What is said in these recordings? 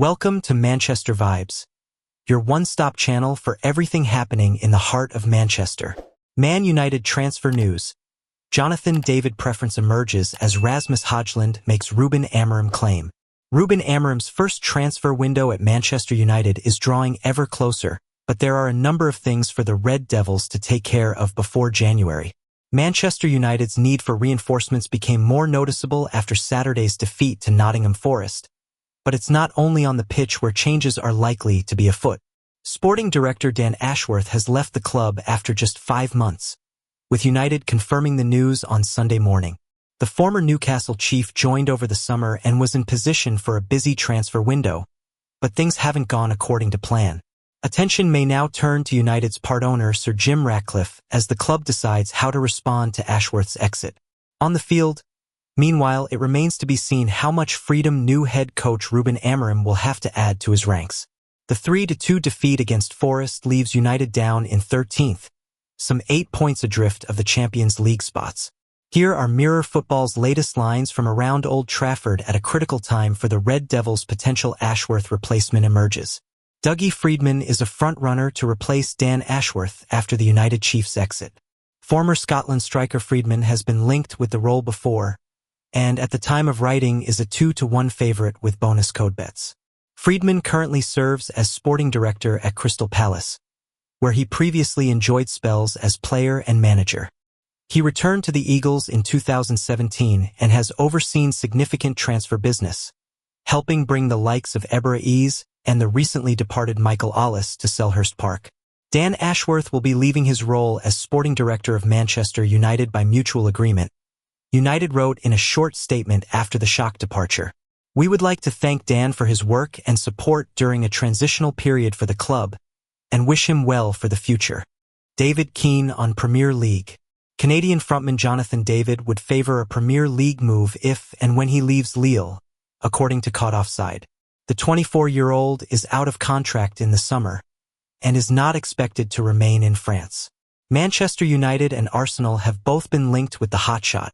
Welcome to Manchester Vibes, your one-stop channel for everything happening in the heart of Manchester. Man United transfer news. Jonathan David preference emerges as Rasmus Højlund makes Ruben Amorim claim. Ruben Amorim's first transfer window at Manchester United is drawing ever closer, but there are a number of things for the Red Devils to take care of before January. Manchester United's need for reinforcements became more noticeable after Saturday's defeat to Nottingham Forest. But it's not only on the pitch where changes are likely to be afoot. Sporting director Dan Ashworth has left the club after just 5 months, with United confirming the news on Sunday morning. The former Newcastle chief joined over the summer and was in position for a busy transfer window, but things haven't gone according to plan. Attention may now turn to United's part owner Sir Jim Ratcliffe as the club decides how to respond to Ashworth's exit. On the field, meanwhile, it remains to be seen how much freedom new head coach Ruben Amorim will have to add to his ranks. The 3-2 defeat against Forest leaves United down in 13th, some 8 points adrift of the Champions League spots. Here are Mirror Football's latest lines from around Old Trafford at a critical time for the Red Devils' potential Ashworth replacement emerges. Dougie Freedman is a front-runner to replace Dan Ashworth after the United Chiefs' exit. Former Scotland striker Freedman has been linked with the role before, and at the time of writing is a 2-1 favorite with bonus code bets. Freedman currently serves as sporting director at Crystal Palace, where he previously enjoyed spells as player and manager. He returned to the Eagles in 2017 and has overseen significant transfer business, helping bring the likes of Ebra Ease and the recently departed Michael Ollis to Selhurst Park. Dan Ashworth will be leaving his role as sporting director of Manchester United by mutual agreement. United wrote in a short statement after the shock departure. "We would like to thank Dan for his work and support during a transitional period for the club and wish him well for the future." David Keane on Premier League. Canadian frontman Jonathan David would favor a Premier League move if and when he leaves Lille, according to Caught Offside. The 24-year-old is out of contract in the summer and is not expected to remain in France. Manchester United and Arsenal have both been linked with the hotshot,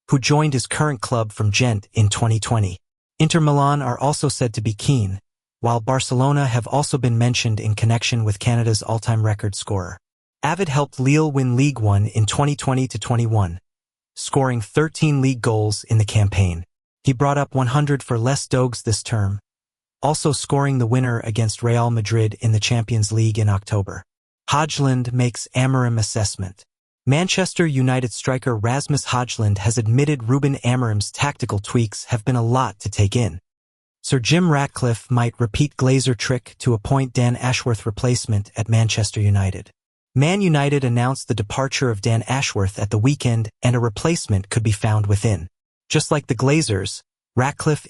who joined his current club from Gent in 2020. Inter Milan are also said to be keen, while Barcelona have also been mentioned in connection with Canada's all-time record scorer. Avid helped Lille win Ligue 1 in 2020-21, scoring 13 league goals in the campaign. He brought up 100 for Les Dogs this term, also scoring the winner against Real Madrid in the Champions League in October. Højlund makes Amorim assessment. Manchester United striker Rasmus Højlund has admitted Ruben Amorim's tactical tweaks have been a lot to take in. Sir Jim Ratcliffe might repeat Glazer trick to appoint Dan Ashworth replacement at Manchester United. Man United announced the departure of Dan Ashworth at the weekend and a replacement could be found within. Just like the Glazers, Ratcliffe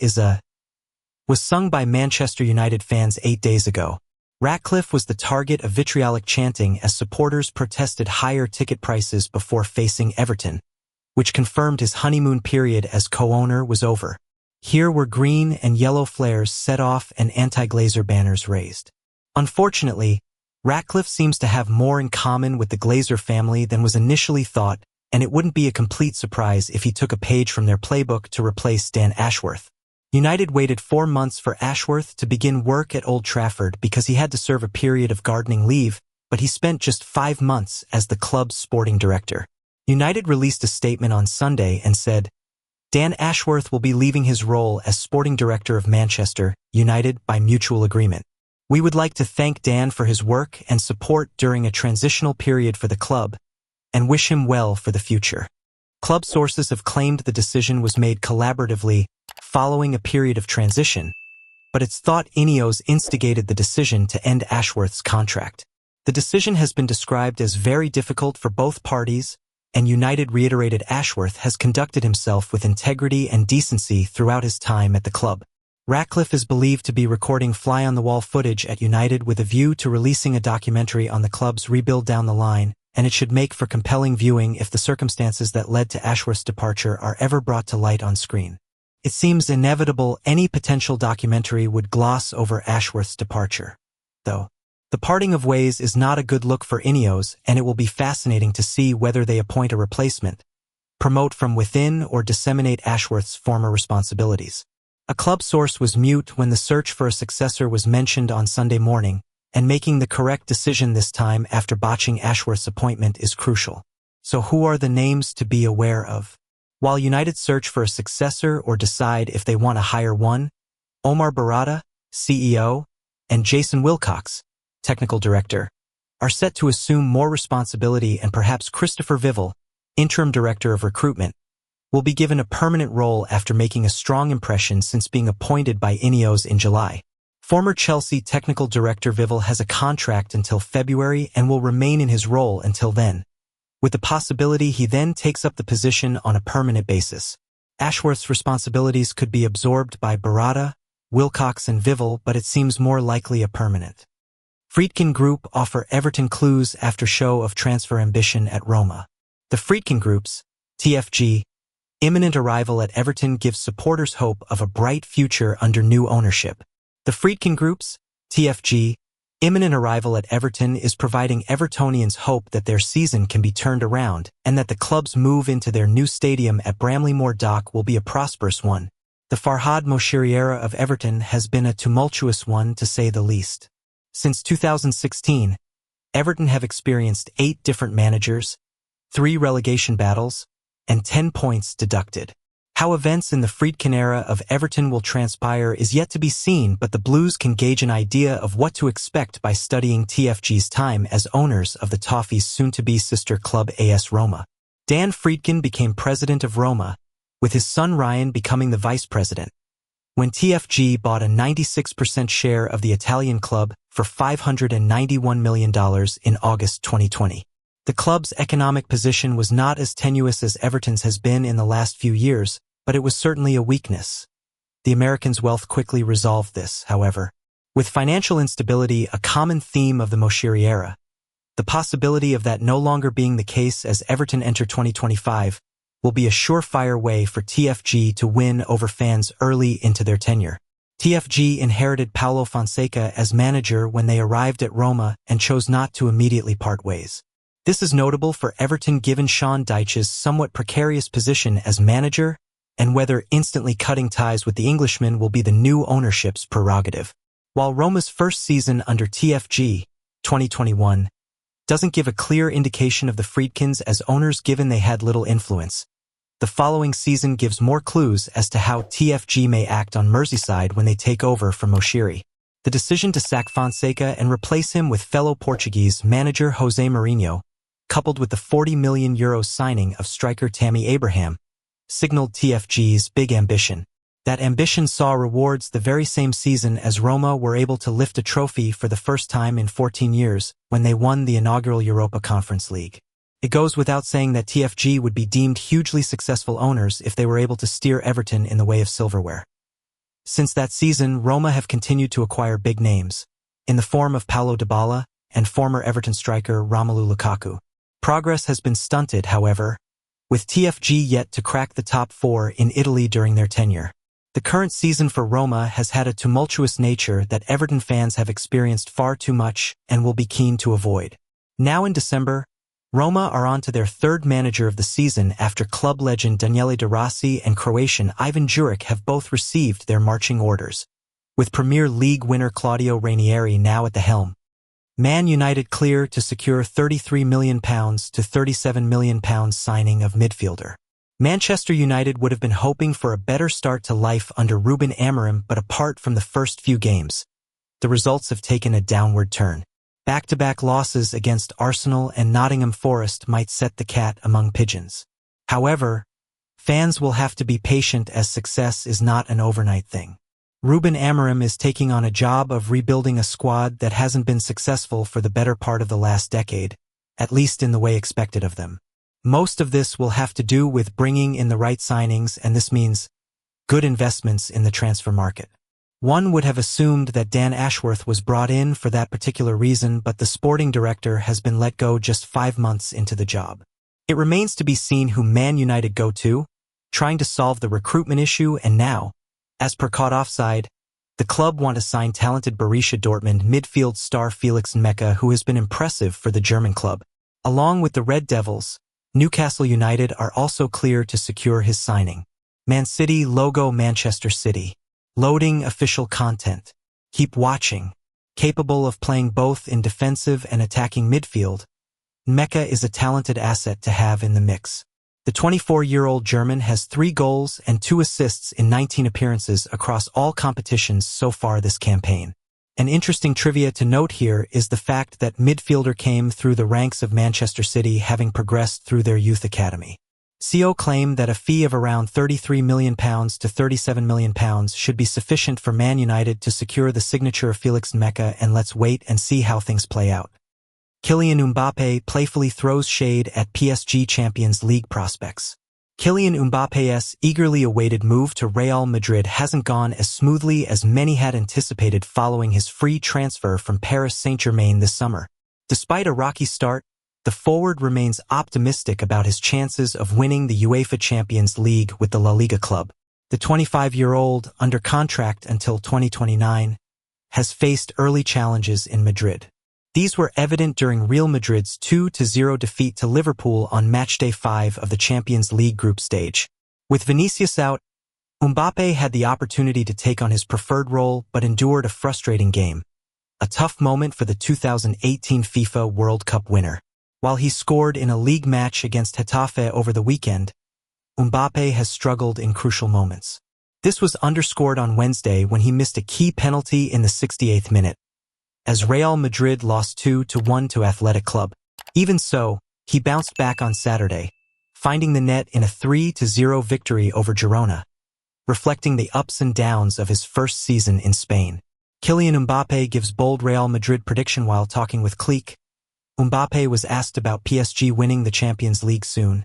was sung by Manchester United fans 8 days ago. Ratcliffe was the target of vitriolic chanting as supporters protested higher ticket prices before facing Everton, which confirmed his honeymoon period as co-owner was over. Here were green and yellow flares set off and anti-Glazer banners raised. Unfortunately, Ratcliffe seems to have more in common with the Glazer family than was initially thought, and it wouldn't be a complete surprise if he took a page from their playbook to replace Dan Ashworth. United waited 4 months for Ashworth to begin work at Old Trafford because he had to serve a period of gardening leave, but he spent just 5 months as the club's sporting director. United released a statement on Sunday and said, Dan Ashworth will be leaving his role as sporting director of Manchester United by mutual agreement. We would like to thank Dan for his work and support during a transitional period for the club and wish him well for the future. Club sources have claimed the decision was made collaboratively following a period of transition, but it's thought Ineos instigated the decision to end Ashworth's contract. The decision has been described as very difficult for both parties, and United reiterated Ashworth has conducted himself with integrity and decency throughout his time at the club. Ratcliffe is believed to be recording fly-on-the-wall footage at United with a view to releasing a documentary on the club's rebuild down the line, and it should make for compelling viewing if the circumstances that led to Ashworth's departure are ever brought to light on screen. It seems inevitable any potential documentary would gloss over Ashworth's departure, though. The parting of ways is not a good look for Ineos, and it will be fascinating to see whether they appoint a replacement, promote from within, or disseminate Ashworth's former responsibilities. A club source was mute when the search for a successor was mentioned on Sunday morning, and making the correct decision this time after botching Ashworth's appointment is crucial. So who are the names to be aware of? While United search for a successor or decide if they want to hire one, Omar Barada, CEO, and Jason Wilcox, technical director, are set to assume more responsibility, and perhaps Christopher Vivel, interim director of recruitment, will be given a permanent role after making a strong impression since being appointed by Ineos in July. Former Chelsea technical director Vivel has a contract until February and will remain in his role until then, with the possibility he then takes up the position on a permanent basis. Ashworth's responsibilities could be absorbed by Barada, Wilcox and Vivel, but it seems more likely a permanent. Friedkin Group offer Everton clues after show of transfer ambition at Roma. The Friedkin Group's, TFG, imminent arrival at Everton gives supporters hope of a bright future under new ownership. The Friedkin Group's, TFG, imminent arrival at Everton is providing Evertonians hope that their season can be turned around and that the club's move into their new stadium at Bramley-Moore Dock will be a prosperous one. The Farhad Moshiri era of Everton has been a tumultuous one, to say the least. Since 2016, Everton have experienced 8 different managers, 3 relegation battles, and 10 points deducted. How events in the Friedkin era of Everton will transpire is yet to be seen, but the Blues can gauge an idea of what to expect by studying TFG's time as owners of the Toffees' soon-to-be sister club AS Roma. Dan Friedkin became president of Roma, with his son Ryan becoming the vice president, when TFG bought a 96% share of the Italian club for $591 million in August 2020. The club's economic position was not as tenuous as Everton's has been in the last few years, but it was certainly a weakness. The Americans' wealth quickly resolved this, however. With financial instability a common theme of the Moshiri era, the possibility of that no longer being the case as Everton enter 2025 will be a surefire way for TFG to win over fans early into their tenure. TFG inherited Paulo Fonseca as manager when they arrived at Roma and chose not to immediately part ways. This is notable for Everton given Sean Dyche's somewhat precarious position as manager and whether instantly cutting ties with the Englishman will be the new ownership's prerogative. While Roma's first season under TFG, 2021, doesn't give a clear indication of the Friedkins as owners given they had little influence, the following season gives more clues as to how TFG may act on Merseyside when they take over from Moshiri. The decision to sack Fonseca and replace him with fellow Portuguese manager José Mourinho, coupled with the €40 million signing of striker Tammy Abraham, signaled TFG's big ambition. That ambition saw rewards the very same season as Roma were able to lift a trophy for the first time in 14 years when they won the inaugural Europa Conference League. It goes without saying that TFG would be deemed hugely successful owners if they were able to steer Everton in the way of silverware. Since that season, Roma have continued to acquire big names, in the form of Paulo Dybala and former Everton striker Romelu Lukaku. Progress has been stunted, however, with TFG yet to crack the top 4 in Italy during their tenure. The current season for Roma has had a tumultuous nature that Everton fans have experienced far too much and will be keen to avoid. Now in December, Roma are on to their 3rd manager of the season after club legend Daniele De Rossi and Croatian Ivan Juric have both received their marching orders, with Premier League winner Claudio Ranieri now at the helm. Man United clear to secure £33 million to £37 million signing of midfielder. Manchester United would have been hoping for a better start to life under Ruben Amorim, but apart from the first few games, the results have taken a downward turn. Back-to-back losses against Arsenal and Nottingham Forest might set the cat among pigeons. However, fans will have to be patient as success is not an overnight thing. Ruben Amorim is taking on a job of rebuilding a squad that hasn't been successful for the better part of the last decade, at least in the way expected of them. Most of this will have to do with bringing in the right signings, and this means good investments in the transfer market. One would have assumed that Dan Ashworth was brought in for that particular reason, but the sporting director has been let go just 5 months into the job. It remains to be seen who Man United go to, trying to solve the recruitment issue, and now, as per Caught Offside, the club want to sign talented Borussia Dortmund midfield star Felix Mecca, who has been impressive for the German club. Along with the Red Devils, Newcastle United are also clear to secure his signing. Man City logo Manchester City. Loading official content. Keep watching. Capable of playing both in defensive and attacking midfield, Mecca is a talented asset to have in the mix. The 24-year-old German has 3 goals and 2 assists in 19 appearances across all competitions so far this campaign. An interesting trivia to note here is the fact that midfielder came through the ranks of Manchester City, having progressed through their youth academy. CO claim that a fee of around £33 million to £37 million should be sufficient for Man United to secure the signature of Felix Mecca, and let's wait and see how things play out. Kylian Mbappe playfully throws shade at PSG Champions League prospects. Kylian Mbappe's eagerly awaited move to Real Madrid hasn't gone as smoothly as many had anticipated following his free transfer from Paris Saint-Germain this summer. Despite a rocky start, the forward remains optimistic about his chances of winning the UEFA Champions League with the La Liga club. The 25-year-old, under contract until 2029, has faced early challenges in Madrid. These were evident during Real Madrid's 2-0 defeat to Liverpool on matchday 5 of the Champions League group stage. With Vinicius out, Mbappe had the opportunity to take on his preferred role but endured a frustrating game, a tough moment for the 2018 FIFA World Cup winner. While he scored in a league match against Getafe over the weekend, Mbappe has struggled in crucial moments. This was underscored on Wednesday when he missed a key penalty in the 68th minute, as Real Madrid lost 2-1 to Athletic Club. Even so, he bounced back on Saturday, finding the net in a 3-0 victory over Girona, reflecting the ups and downs of his first season in Spain. Kylian Mbappe gives bold Real Madrid prediction while talking with Clique. Mbappe was asked about PSG winning the Champions League soon,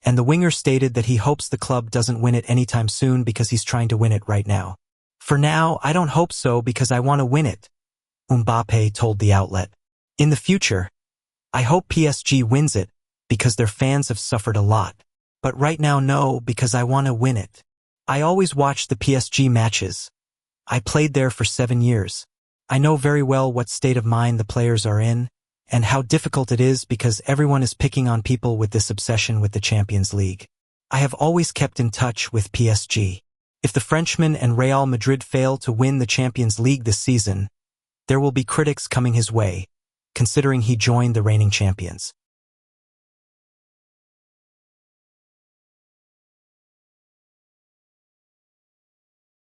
and the winger stated that he hopes the club doesn't win it anytime soon because he's trying to win it right now. "For now, I don't hope so because I want to win it," Mbappe told the outlet. "In the future, I hope PSG wins it because their fans have suffered a lot. But right now, no, because I want to win it. I always watch the PSG matches. I played there for 7 years. I know very well what state of mind the players are in, and how difficult it is because everyone is picking on people with this obsession with the Champions League. I have always kept in touch with PSG. If the Frenchman and Real Madrid fail to win the Champions League this season, there will be critics coming his way, considering he joined the reigning champions.